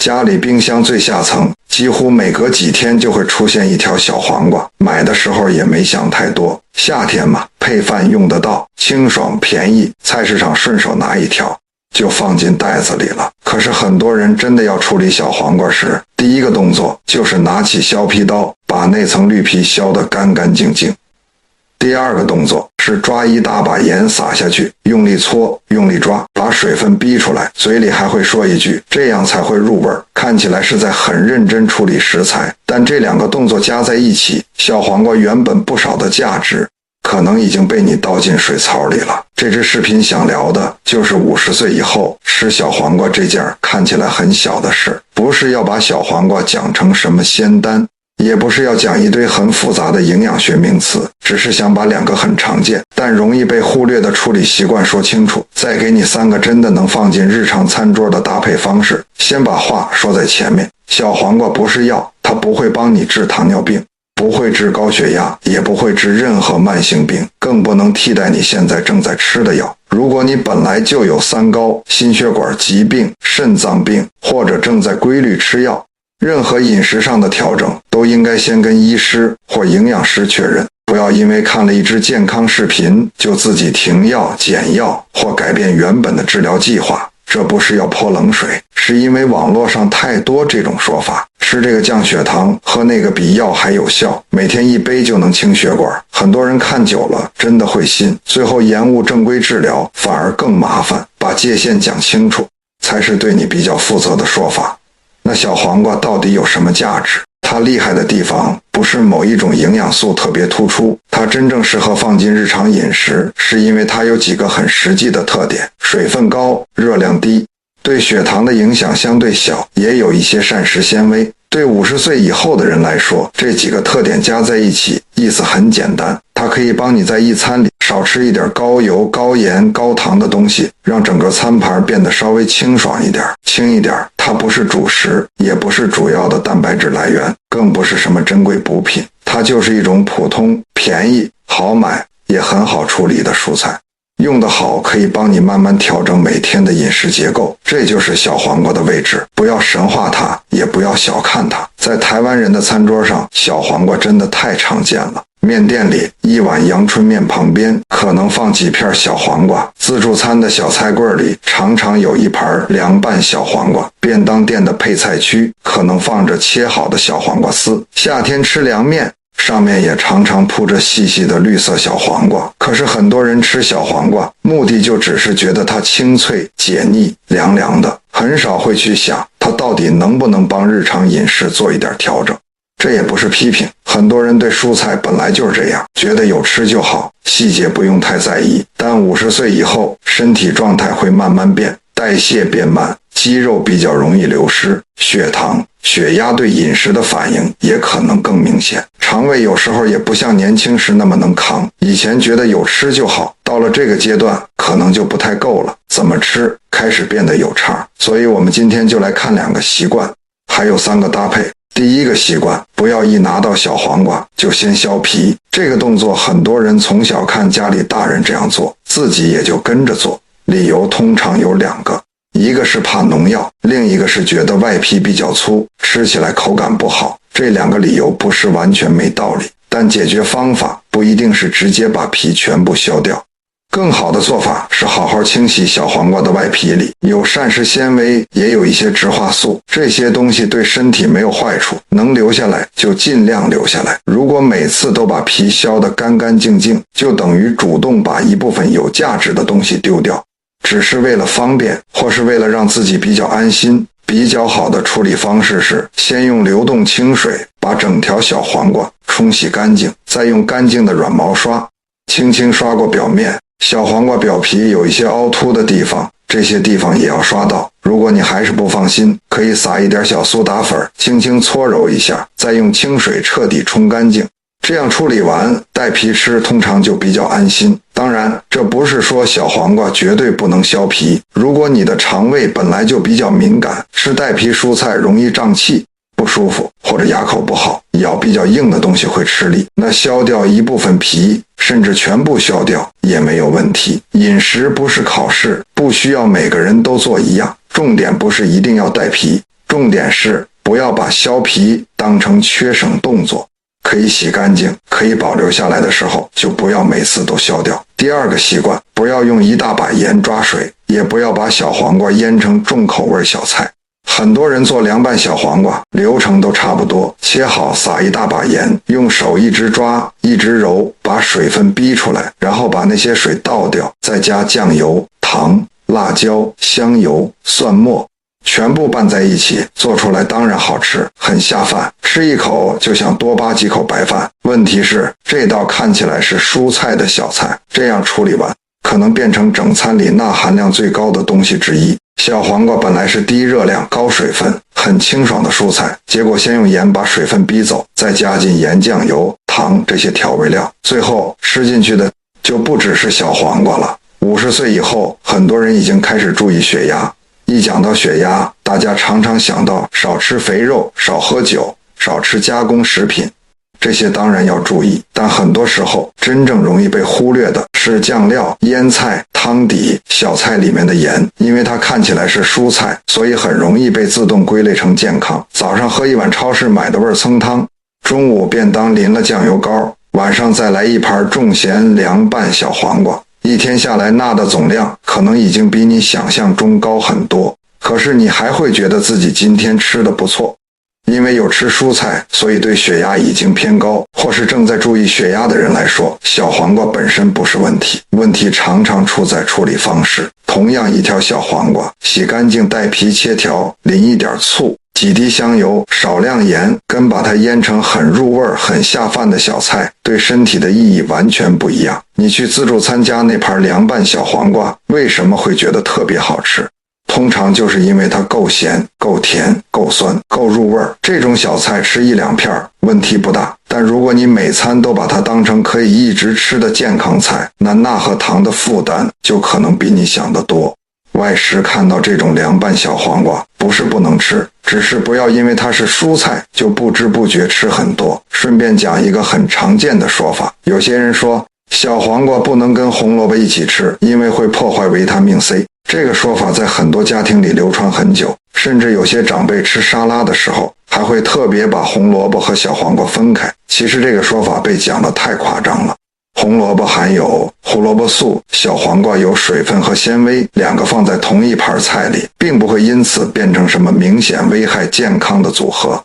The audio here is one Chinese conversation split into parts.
家里冰箱最下层几乎每隔几天就会出现一条小黄瓜，买的时候也没想太多，夏天嘛，配饭用得到，清爽便宜，菜市场顺手拿一条就放进袋子里了。可是很多人真的要处理小黄瓜时，第一个动作就是拿起削皮刀，把那层绿皮削得干干净净。第二个动作是抓一大把盐撒下去，用力搓，用力抓，把水分逼出来，嘴里还会说一句，这样才会入味。看起来是在很认真处理食材，但这两个动作加在一起，小黄瓜原本不少的价值可能已经被你倒进水槽里了。这支视频想聊的就是50岁以后吃小黄瓜这件看起来很小的事，不是要把小黄瓜讲成什么仙丹，也不是要讲一堆很复杂的营养学名词，只是想把两个很常见但容易被忽略的处理习惯说清楚，再给你3个真的能放进日常餐桌的搭配方式。先把话说在前面，小黄瓜不是药，它不会帮你治糖尿病，不会治高血压，也不会治任何慢性病，更不能替代你现在正在吃的药。如果你本来就有三高、心血管疾病、肾脏病，或者正在规律吃药，任何饮食上的调整都应该先跟医师或营养师确认，不要因为看了一支健康视频就自己停药、减药或改变原本的治疗计划。这不是要泼冷水，是因为网络上太多这种说法，吃这个降血糖，喝那个比药还有效，每天1杯就能清血管。很多人看久了真的会信，最后延误正规治疗反而更麻烦。把界限讲清楚才是对你比较负责的说法。那小黄瓜到底有什么价值？它厉害的地方不是某一种营养素特别突出，它真正适合放进日常饮食，是因为它有几个很实际的特点：水分高，热量低，对血糖的影响相对小，也有一些膳食纤维。对50岁以后的人来说，这几个特点加在一起，意思很简单，它可以帮你在一餐里少吃一点高油、高盐、高糖的东西，让整个餐盘变得稍微清爽一点、轻一点。它不是主食，也不是主要的蛋白质来源，更不是什么珍贵补品，它就是一种普通、便宜、好买也很好处理的蔬菜。用得好可以帮你慢慢调整每天的饮食结构，这就是小黄瓜的位置。不要神化它，也不要小看它。在台湾人的餐桌上，小黄瓜真的太常见了。面店里一碗阳春面旁边可能放几片小黄瓜，自助餐的小菜柜里常常有一盘凉拌小黄瓜，便当店的配菜区可能放着切好的小黄瓜丝，夏天吃凉面上面也常常铺着细细的绿色小黄瓜。可是很多人吃小黄瓜目的就只是觉得它清脆解腻凉凉的，很少会去想它到底能不能帮日常饮食做一点调整。这也不是批评，很多人对蔬菜本来就是这样，觉得有吃就好，细节不用太在意。但50岁以后，身体状态会慢慢变，代谢变慢，肌肉比较容易流失，血糖、血压对饮食的反应也可能更明显。肠胃有时候也不像年轻时那么能扛，以前觉得有吃就好，到了这个阶段可能就不太够了，怎么吃开始变得有差。所以我们今天就来看2个习惯，还有3个搭配。第一个习惯，不要一拿到小黄瓜就先削皮。这个动作很多人从小看家里大人这样做，自己也就跟着做。理由通常有2个，一个是怕农药，另一个是觉得外皮比较粗，吃起来口感不好。这2个理由不是完全没道理，但解决方法不一定是直接把皮全部削掉。更好的做法是好好清洗小黄瓜的外皮，里有膳食纤维，也有一些植化素，这些东西对身体没有坏处，能留下来就尽量留下来。如果每次都把皮削得干干净净，就等于主动把一部分有价值的东西丢掉，只是为了方便，或是为了让自己比较安心。比较好的处理方式是先用流动清水把整条小黄瓜冲洗干净，再用干净的软毛刷轻轻刷过表面。小黄瓜表皮有一些凹凸的地方，这些地方也要刷到。如果你还是不放心，可以撒一点小苏打粉，轻轻搓揉一下，再用清水彻底冲干净。这样处理完，带皮吃通常就比较安心。当然，这不是说小黄瓜绝对不能削皮。如果你的肠胃本来就比较敏感，吃带皮蔬菜容易胀气、不舒服，或者牙口不好，咬比较硬的东西会吃力，那削掉一部分皮，甚至全部削掉也没有问题。饮食不是考试，不需要每个人都做一样，重点不是一定要带皮，重点是不要把削皮当成缺省动作，可以洗干净，可以保留下来的时候，就不要每次都削掉。第二个习惯，不要用一大把盐抓水，也不要把小黄瓜腌成重口味小菜。很多人做凉拌小黄瓜，流程都差不多，切好撒一大把盐，用手一直抓一直揉，把水分逼出来，然后把那些水倒掉，再加酱油、糖、辣椒、香油、蒜末，全部拌在一起，做出来当然好吃，很下饭，吃一口就想多扒几口白饭。问题是这道看起来是蔬菜的小菜，这样处理完可能变成整餐里钠含量最高的东西之一。小黄瓜本来是低热量高水分很清爽的蔬菜，结果先用盐把水分逼走，再加进盐、酱油、糖这些调味料，最后吃进去的就不只是小黄瓜了。50岁以后，很多人已经开始注意血压，一讲到血压，大家常常想到少吃肥肉、少喝酒、少吃加工食品，这些当然要注意，但很多时候真正容易被忽略的是酱料、腌菜、汤底、小菜里面的盐，因为它看起来是蔬菜，所以很容易被自动归类成健康。早上喝一碗超市买的味噌汤，中午便当淋了酱油膏，晚上再来一盘重咸凉拌小黄瓜，一天下来钠的总量可能已经比你想象中高很多，可是你还会觉得自己今天吃得不错。因为有吃蔬菜，所以对血压已经偏高，或是正在注意血压的人来说，小黄瓜本身不是问题，问题常常出在处理方式。同样一条小黄瓜，洗干净带皮切条，淋一点醋，几滴香油，少量盐，跟把它腌成很入味很下饭的小菜，对身体的意义完全不一样。你去自助餐加那盘凉拌小黄瓜，为什么会觉得特别好吃？通常就是因为它够咸、够甜、够酸、够入味。这种小菜吃一两片问题不大，但如果你每餐都把它当成可以一直吃的健康菜，那钠和糖的负担就可能比你想的多。外食看到这种凉拌小黄瓜，不是不能吃，只是不要因为它是蔬菜就不知不觉吃很多。顺便讲一个很常见的说法，有些人说小黄瓜不能跟红萝卜一起吃，因为会破坏维他命 C。这个说法在很多家庭里流传很久，甚至有些长辈吃沙拉的时候还会特别把红萝卜和小黄瓜分开。其实这个说法被讲得太夸张了。红萝卜含有胡萝卜素，小黄瓜有水分和纤维，两个放在同一盘菜里，并不会因此变成什么明显危害健康的组合。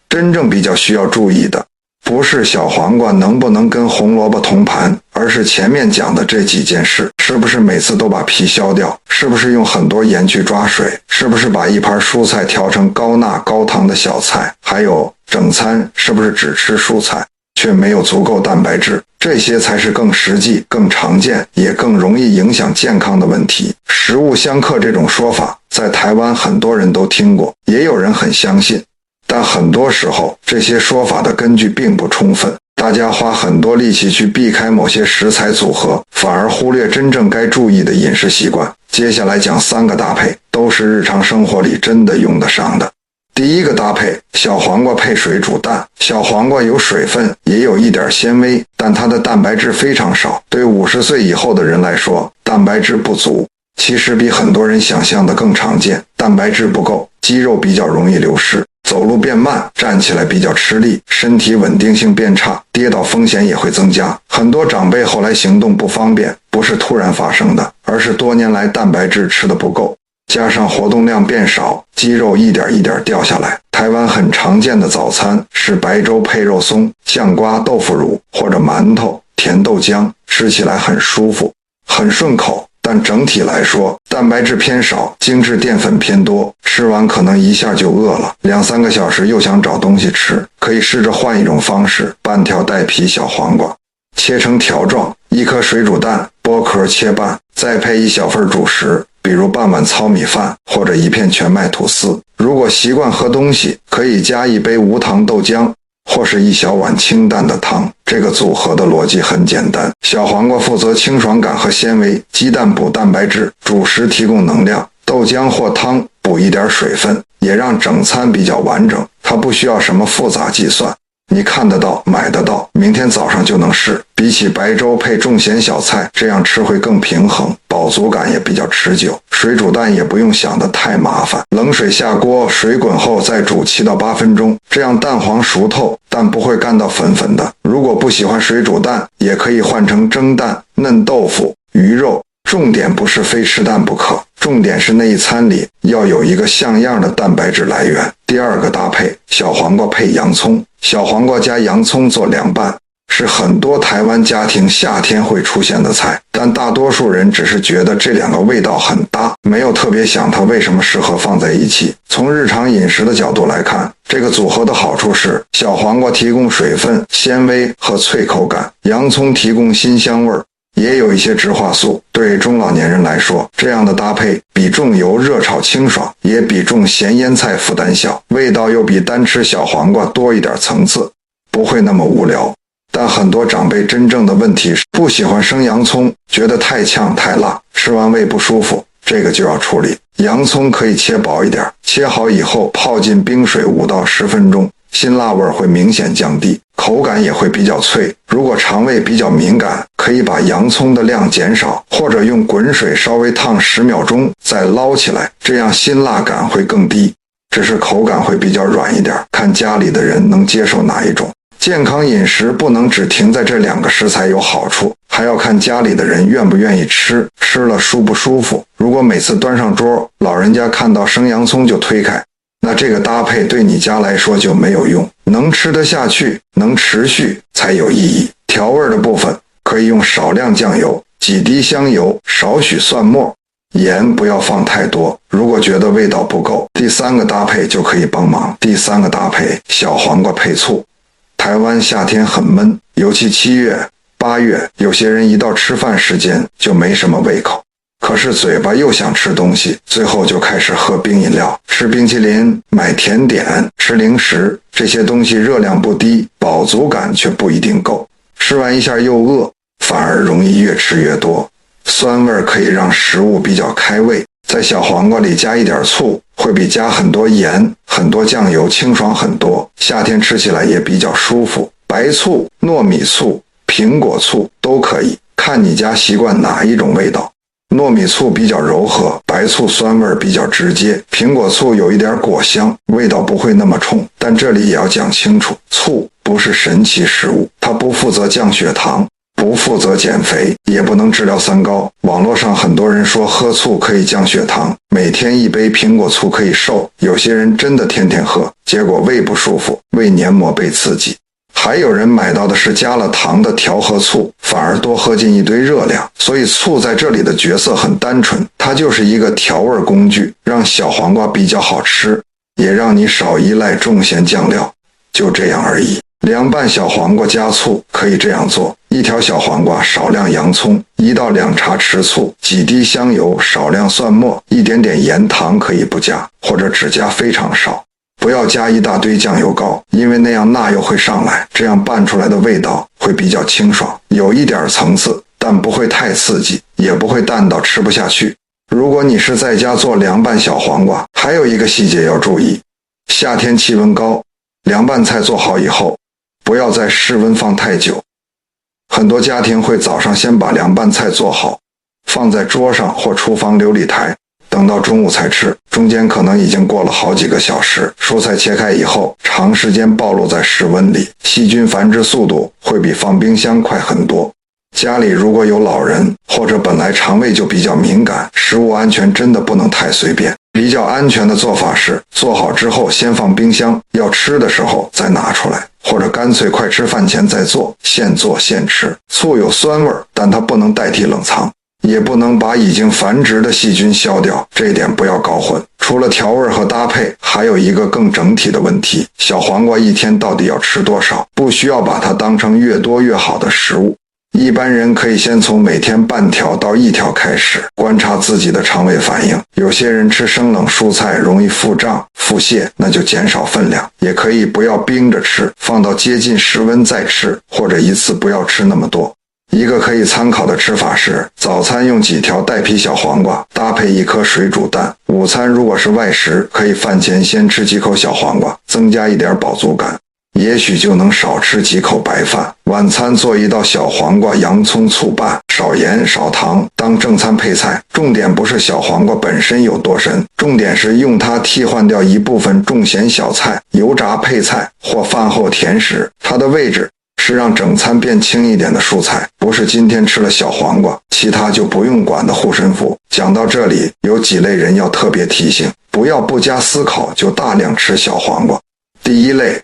真正比较需要注意的不是小黄瓜能不能跟红萝卜同盘，而是前面讲的这几件事，是不是每次都把皮削掉，是不是用很多盐去抓水，是不是把一盘蔬菜调成高钠高糖的小菜，还有整餐是不是只吃蔬菜却没有足够蛋白质，这些才是更实际、更常见也更容易影响健康的问题。食物相克这种说法在台湾很多人都听过，也有人很相信，但很多时候这些说法的根据并不充分，大家花很多力气去避开某些食材组合，反而忽略真正该注意的饮食习惯。接下来讲3个搭配，都是日常生活里真的用得上的。第一个搭配，小黄瓜配水煮蛋。小黄瓜有水分，也有一点纤维，但它的蛋白质非常少，对50岁以后的人来说，蛋白质不足。其实比很多人想象的更常见，蛋白质不够，肌肉比较容易流失，走路变慢，站起来比较吃力，身体稳定性变差，跌倒风险也会增加。很多长辈后来行动不方便，不是突然发生的，而是多年来蛋白质吃得不够，加上活动量变少，肌肉一点一点掉下来。台湾很常见的早餐是白粥配肉松、酱瓜豆腐乳或者馒头、甜豆浆，吃起来很舒服，很顺口。但整体来说，蛋白质偏少，精致淀粉偏多，吃完可能一下就饿了，2-3个小时又想找东西吃。可以试着换一种方式，半条带皮小黄瓜切成条状，1颗水煮蛋剥壳切半，再配1小份主食，比如半碗糙米饭或者1片全麦吐司。如果习惯喝东西，可以加1杯无糖豆浆或是1小碗清淡的汤。这个组合的逻辑很简单，小黄瓜负责清爽感和纤维，鸡蛋补蛋白质，主食提供能量，豆浆或汤补一点水分，也让整餐比较完整。它不需要什么复杂计算，你看得到买得到，明天早上就能试。比起白粥配重咸小菜，这样吃会更平衡，饱足感也比较持久。水煮蛋也不用想得太麻烦，冷水下锅，水滚后再煮7到8分钟，这样蛋黄熟透，但不会干到粉粉的。如果不喜欢水煮蛋，也可以换成蒸蛋、嫩豆腐、鱼肉。重点不是非吃蛋不可，重点是那一餐里要有一个像样的蛋白质来源。第二个搭配，小黄瓜配洋葱。小黄瓜加洋葱做凉拌，是很多台湾家庭夏天会出现的菜，但大多数人只是觉得这两个味道很搭，没有特别想它为什么适合放在一起。从日常饮食的角度来看，这个组合的好处是，小黄瓜提供水分、纤维和脆口感，洋葱提供辛香味儿，也有一些植化素。对中老年人来说，这样的搭配比重油热炒清爽，也比重咸腌菜负担小，味道又比单吃小黄瓜多一点层次，不会那么无聊。但很多长辈真正的问题是不喜欢生洋葱，觉得太呛太辣，吃完胃不舒服，这个就要处理。洋葱可以切薄一点，切好以后泡进冰水5到10分钟，辛辣味会明显降低，口感也会比较脆。如果肠胃比较敏感，可以把洋葱的量减少，或者用滚水稍微烫10秒钟再捞起来，这样辛辣感会更低，只是口感会比较软一点，看家里的人能接受哪一种。健康饮食不能只停在这2个食材有好处，还要看家里的人愿不愿意吃，吃了舒不舒服。如果每次端上桌，老人家看到生洋葱就推开，那这个搭配对你家来说就没有用。能吃得下去，能持续才有意义。调味的部分可以用少量酱油、几滴香油、少许蒜末，盐不要放太多。如果觉得味道不够，第3个搭配就可以帮忙。第3个搭配，小黄瓜配醋。台湾夏天很闷，尤其7月、8月，有些人一到吃饭时间就没什么胃口，可是嘴巴又想吃东西，最后就开始喝冰饮料、吃冰淇淋、买甜点、吃零食，这些东西热量不低，饱足感却不一定够，吃完一下又饿，反而容易越吃越多。酸味可以让食物比较开胃，在小黄瓜里加一点醋，会比加很多盐、很多酱油清爽很多，夏天吃起来也比较舒服。白醋、糯米醋、苹果醋都可以，看你家习惯哪一种味道。糯米醋比较柔和，白醋酸味比较直接，苹果醋有一点果香，味道不会那么冲。但这里也要讲清楚，醋不是神奇食物，它不负责降血糖，不负责减肥，也不能治疗三高。网络上很多人说喝醋可以降血糖，每天1杯苹果醋可以瘦，有些人真的天天喝，结果胃不舒服，胃黏膜被刺激。还有人买到的是加了糖的调和醋，反而多喝进一堆热量。所以醋在这里的角色很单纯，它就是一个调味工具，让小黄瓜比较好吃，也让你少依赖重咸酱料，就这样而已。凉拌小黄瓜加醋可以这样做：一条小黄瓜，少量洋葱，1到2茶匙醋，几滴香油，少量蒜末，一点点盐糖可以不加，或者只加非常少。不要加一大堆酱油膏，因为那样钠又会上来，这样拌出来的味道会比较清爽，有一点层次，但不会太刺激，也不会淡到吃不下去。如果你是在家做凉拌小黄瓜，还有一个细节要注意，夏天气温高，凉拌菜做好以后，不要在室温放太久。很多家庭会早上先把凉拌菜做好，放在桌上或厨房琉璃台，等到中午才吃，中间可能已经过了好几个小时。蔬菜切开以后，长时间暴露在室温里，细菌繁殖速度会比放冰箱快很多。家里如果有老人，或者本来肠胃就比较敏感，食物安全真的不能太随便。比较安全的做法是，做好之后先放冰箱，要吃的时候再拿出来，或者干脆快吃饭前再做，现做现吃。醋有酸味，但它不能代替冷藏，也不能把已经繁殖的细菌消掉，这一点不要搞混。除了调味和搭配，还有一个更整体的问题，小黄瓜一天到底要吃多少？不需要把它当成越多越好的食物。一般人可以先从每天半条到1条开始，观察自己的肠胃反应。有些人吃生冷蔬菜容易腹胀、腹泻，那就减少分量。也可以不要冰着吃，放到接近室温再吃，或者一次不要吃那么多。一个可以参考的吃法是，早餐用几条带皮小黄瓜，搭配1颗水煮蛋。午餐如果是外食，可以饭前先吃几口小黄瓜，增加一点饱足感。也许就能少吃几口白饭。晚餐做一道小黄瓜、洋葱、醋拌，少盐少糖，当正餐配菜。重点不是小黄瓜本身有多神，重点是用它替换掉一部分重咸小菜、油炸配菜或饭后甜食。它的位置是让整餐变轻一点的蔬菜，不是今天吃了小黄瓜，其他就不用管的护身符。讲到这里，有几类人要特别提醒，不要不加思考就大量吃小黄瓜。第一类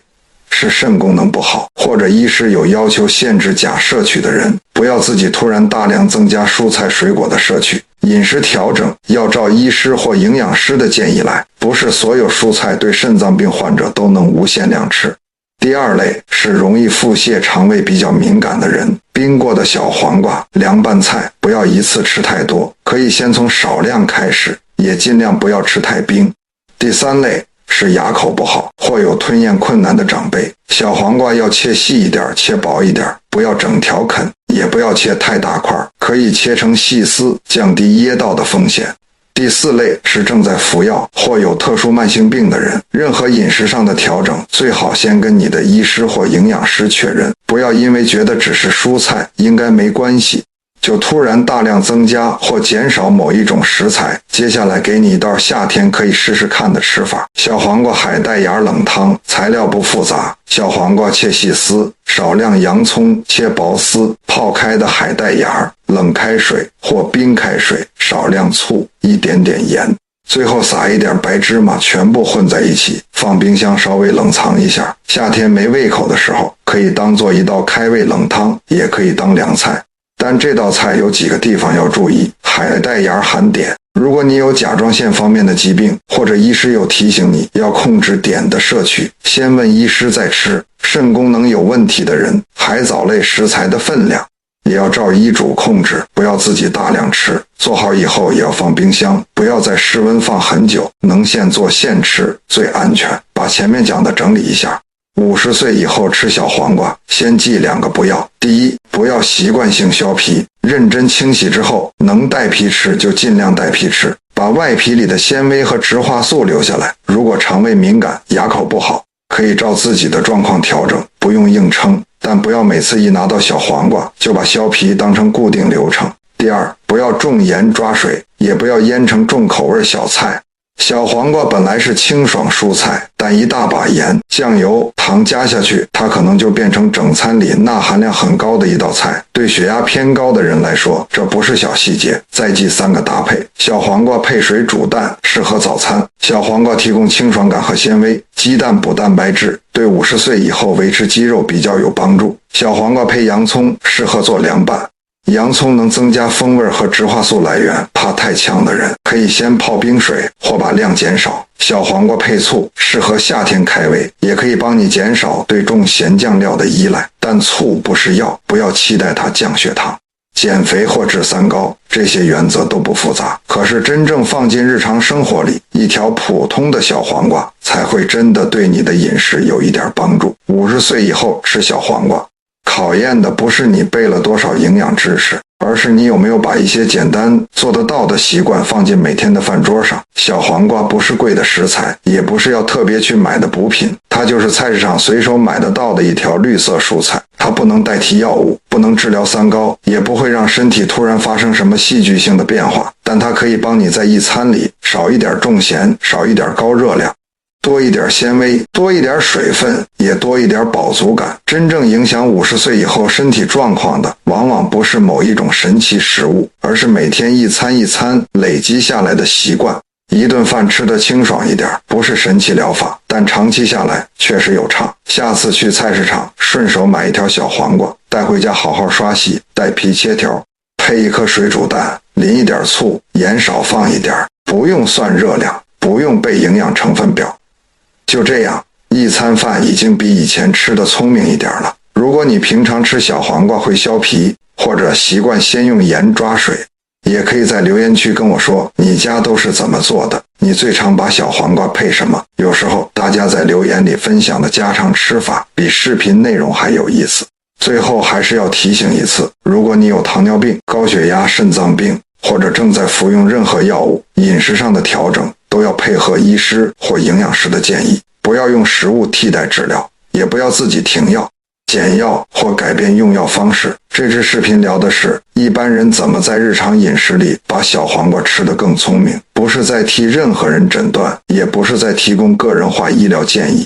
是肾功能不好，或者医师有要求限制钾摄取的人，不要自己突然大量增加蔬菜水果的摄取。饮食调整要照医师或营养师的建议来，不是所有蔬菜对肾脏病患者都能无限量吃。第二类是容易腹泻、肠胃比较敏感的人，冰过的小黄瓜、凉拌菜不要一次吃太多，可以先从少量开始，也尽量不要吃太冰。第三类是牙口不好或有吞咽困难的长辈，小黄瓜要切细一点，切薄一点，不要整条啃，也不要切太大块，可以切成细丝，降低噎到的风险。第四类是正在服药或有特殊慢性病的人，任何饮食上的调整最好先跟你的医师或营养师确认，不要因为觉得只是蔬菜应该没关系，就突然大量增加或减少某一种食材。接下来给你一道夏天可以试试看的吃法：小黄瓜海带芽冷汤，材料不复杂，小黄瓜切细丝，少量洋葱切薄丝，泡开的海带芽，冷开水或冰开水，少量醋，一点点盐，最后撒一点白芝麻，全部混在一起，放冰箱稍微冷藏一下。夏天没胃口的时候，可以当做一道开胃冷汤，也可以当凉菜。但这道菜有几个地方要注意：海带芽含碘，如果你有甲状腺方面的疾病，或者医师有提醒你要控制碘的摄取，先问医师再吃。肾功能有问题的人，海藻类食材的分量也要照医嘱控制，不要自己大量吃。做好以后也要放冰箱，不要在室温放很久，能现做现吃最安全。把前面讲的整理一下。50岁以后吃小黄瓜，先记2个不要。第一，不要习惯性削皮，认真清洗之后，能带皮吃就尽量带皮吃，把外皮里的纤维和植化素留下来。如果肠胃敏感、牙口不好，可以照自己的状况调整，不用硬撑，但不要每次一拿到小黄瓜就把削皮当成固定流程。第二，不要重盐抓水，也不要腌成重口味小菜。小黄瓜本来是清爽蔬菜，但一大把盐、酱油、糖加下去，它可能就变成整餐里钠含量很高的一道菜。对血压偏高的人来说，这不是小细节。再记3个搭配：小黄瓜配水煮蛋，适合早餐。小黄瓜提供清爽感和纤维，鸡蛋补蛋白质，对50岁以后维持肌肉比较有帮助。小黄瓜配洋葱，适合做凉拌。洋葱能增加风味和植化素来源，怕太呛的人可以先泡冰水或把量减少。小黄瓜配醋，适合夏天开胃，也可以帮你减少对重咸酱料的依赖，但醋不是药，不要期待它降血糖。减肥或治三高，这些原则都不复杂，可是真正放进日常生活里，一条普通的小黄瓜才会真的对你的饮食有一点帮助。50岁以后吃小黄瓜，考验的不是你背了多少营养知识，而是你有没有把一些简单做得到的习惯放进每天的饭桌上。小黄瓜不是贵的食材，也不是要特别去买的补品，它就是菜市场随手买得到的一条绿色蔬菜。它不能代替药物，不能治疗三高，也不会让身体突然发生什么戏剧性的变化，但它可以帮你在一餐里少一点重咸，少一点高热量，多一点纤维，多一点水分，也多一点饱足感。真正影响50岁以后身体状况的，往往不是某一种神奇食物，而是每天一餐一餐累积下来的习惯。一顿饭吃得清爽一点，不是神奇疗法，但长期下来确实有差。下次去菜市场顺手买一条小黄瓜，带回家好好刷洗，带皮切条，配一颗水煮蛋，淋一点醋，盐少放一点，不用算热量，不用背营养成分表。就这样，一餐饭已经比以前吃得聪明一点了。如果你平常吃小黄瓜会削皮，或者习惯先用盐抓水，也可以在留言区跟我说你家都是怎么做的，你最常把小黄瓜配什么。有时候大家在留言里分享的家常吃法比视频内容还有意思。最后还是要提醒一次，如果你有糖尿病、高血压、肾脏病，或者正在服用任何药物，饮食上的调整都要配合医师或营养师的建议，不要用食物替代治疗。也不要自己停药、减药或改变用药方式。这支视频聊的是一般人怎么在日常饮食里把小黄瓜吃得更聪明，不是在替任何人诊断，也不是在提供个人化医疗建议。